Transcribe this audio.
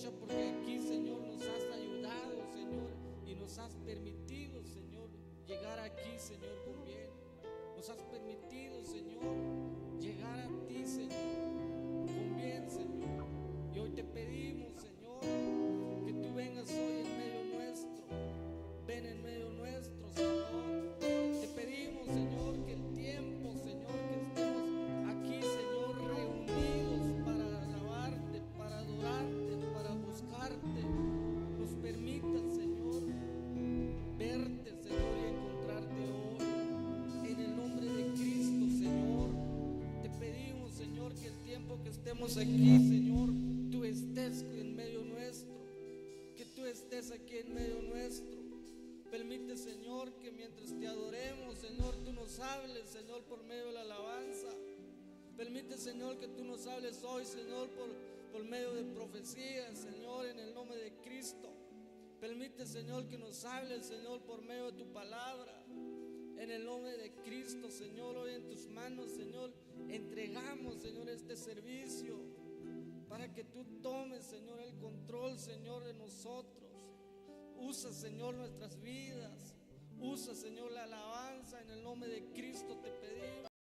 gracias porque aquí, Señor, nos has ayudado, Señor, y nos has permitido, Señor, llegar aquí, Señor, con bien. Nos has permitido, Señor, llegar a ti, Señor, con bien, Señor. Y hoy te pedimos, Señor, que tú vengas hoy en medio nuestro. Ven en medio nuestro, Señor. Te pedimos, Señor, que el tiempo, Señor, que estemos aquí, Señor, reunidos para alabarte, para adorarte, para buscarte, nos permita, Señor, verte, Señor, y encontrarte hoy. En el nombre de Cristo, Señor, te pedimos, Señor, que el tiempo que estemos aquí, Señor, tú estés en medio nuestro, que tú estés aquí en medio nuestro. Permite, Señor, que mientras te adoremos, Señor, tú nos hables, Señor, por medio de la alabanza. Permite, Señor, que tú nos hables hoy, Señor, por medio de profecías, Señor, en el nombre de Cristo. Permite, Señor, que nos hables, Señor, por medio de tu palabra. En el nombre de Cristo, Señor, hoy en tus manos, Señor, entregamos, Señor, este servicio para que tú tomes, Señor, el control, Señor, de nosotros. Usa, Señor, nuestras vidas. Usa, Señor, la alabanza. En el nombre de Cristo te pedimos.